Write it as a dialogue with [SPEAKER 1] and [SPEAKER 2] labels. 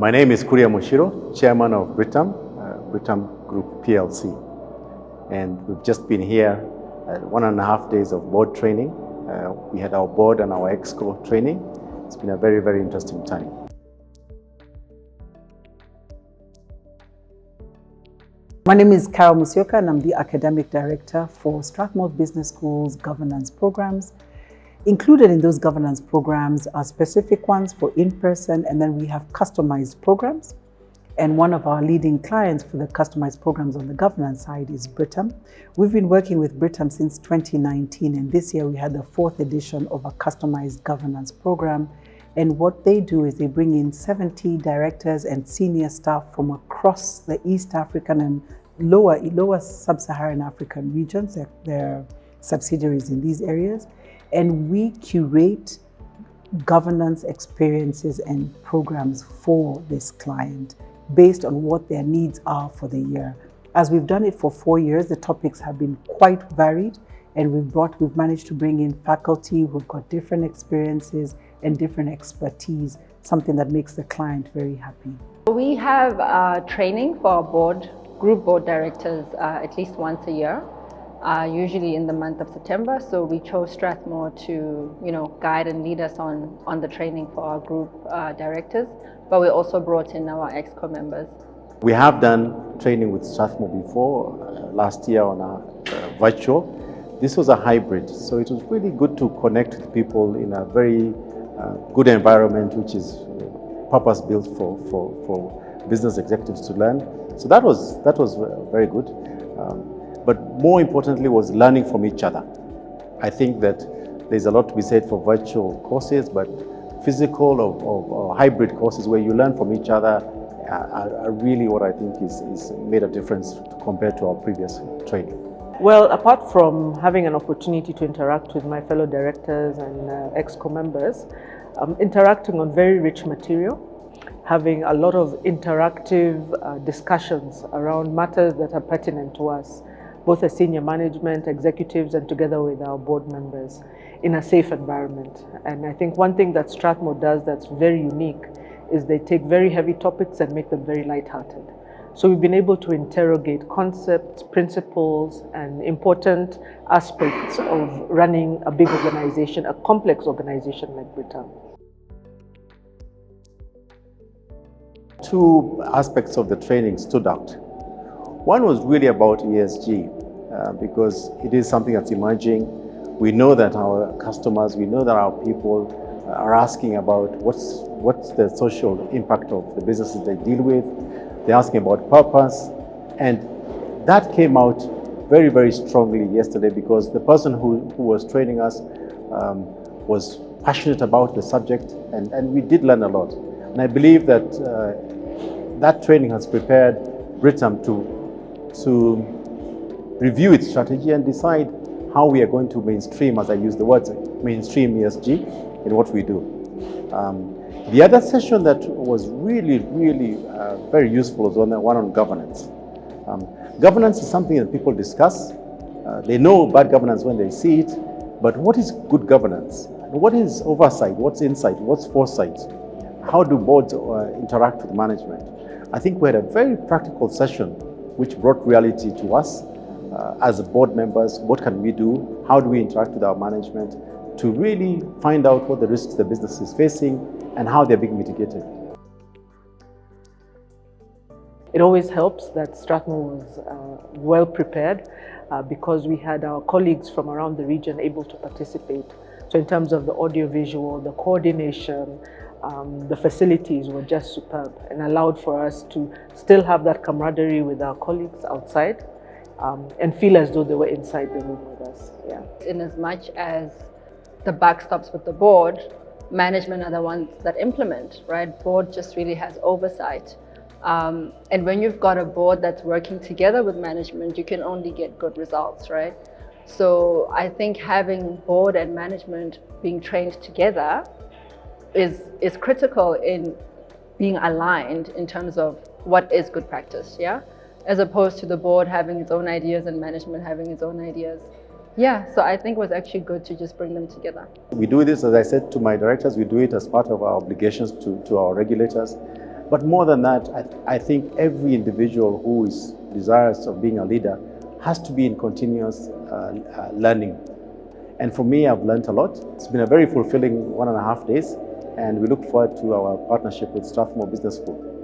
[SPEAKER 1] My name is Kuria Moshiro, Chairman of Britam, Britam Group PLC. And we've just been here at 1.5 days of board training. We had our board and our exco training. It's been a very, very interesting time.
[SPEAKER 2] My name is Carol Musioka and I'm the Academic Director for Strathmore Business School's governance programs. Included in those governance programs are specific ones for in-person, and then we have customized programs. And one of our leading clients for the customized programs on the governance side is Britam. We've been working with Britam since 2019, and this year we had the 4th edition of a customized governance program. And what they do is they bring in 70 directors and senior staff from across the East African and lower sub-Saharan African regions. They're subsidiaries in these areas. And we curate governance experiences and programs for this client based on what their needs are for the year. As we've done it for 4 years, the topics have been quite varied, and we've managed to bring in faculty who've got different experiences and different expertise, something that makes the client very happy.
[SPEAKER 3] We have training for our group board directors at least once a year. Usually in the month of September, so we chose Strathmore to, guide and lead us on the training for our group directors, but we also brought in our exco members.
[SPEAKER 1] We have done training with Strathmore before, last year on our virtual. This was a hybrid, so it was really good to connect with people in a very good environment, which is purpose-built for business executives to learn. So that was very good. But more importantly was learning from each other. I think that there's a lot to be said for virtual courses, but physical or hybrid courses where you learn from each other are really what I think is made a difference compared to our previous training.
[SPEAKER 4] Well, apart from having an opportunity to interact with my fellow directors and exco members, interacting on very rich material, having a lot of interactive discussions around matters that are pertinent to us, both as senior management, executives, and together with our board members in a safe environment. And I think one thing that Strathmore does that's very unique is they take very heavy topics and make them very lighthearted. So we've been able to interrogate concepts, principles, and important aspects of running a big organization, a complex organization like Britam.
[SPEAKER 1] Two aspects of the training stood out. One was really about ESG, because it is something that's emerging. We know that our customers, we know that our people are asking about what's the social impact of the businesses they deal with. They're asking about purpose, and that came out very, very strongly yesterday because the person who was training us was passionate about the subject, and we did learn a lot. And I believe that that training has prepared Britam to review its strategy and decide how we are going to mainstream, as I use the words, mainstream ESG in what we do. The other session that was really, really very useful was one on governance. Governance is something that people discuss. They know bad governance when they see it, but what is good governance? What is oversight? What's insight? What's foresight? How do boards interact with management? I think we had a very practical session which brought reality to us as board members. What can we do? How do we interact with our management to really find out what the risks the business is facing and how they're being mitigated?
[SPEAKER 4] It always helps that Strathmore was well prepared because we had our colleagues from around the region able to participate. So in terms of the audiovisual, the coordination, the facilities were just superb and allowed for us to still have that camaraderie with our colleagues outside and feel as though they were inside the room with us. Yeah.
[SPEAKER 3] In as much as the buck stops with the board, management are the ones that implement, right? Board just really has oversight. And when you've got a board that's working together with management, you can only get good results, right? So I think having board and management being trained together is critical in being aligned in terms of what is good practice, yeah? As opposed to the board having its own ideas and management having its own ideas. Yeah, so I think it was actually good to just bring them together.
[SPEAKER 1] We do this, as I said to my directors, we do it as part of our obligations to our regulators. But more than that, I think every individual who is desirous of being a leader has to be in continuous learning. And for me, I've learned a lot. It's been a very fulfilling 1.5 days, and we look forward to our partnership with Strathmore Business School.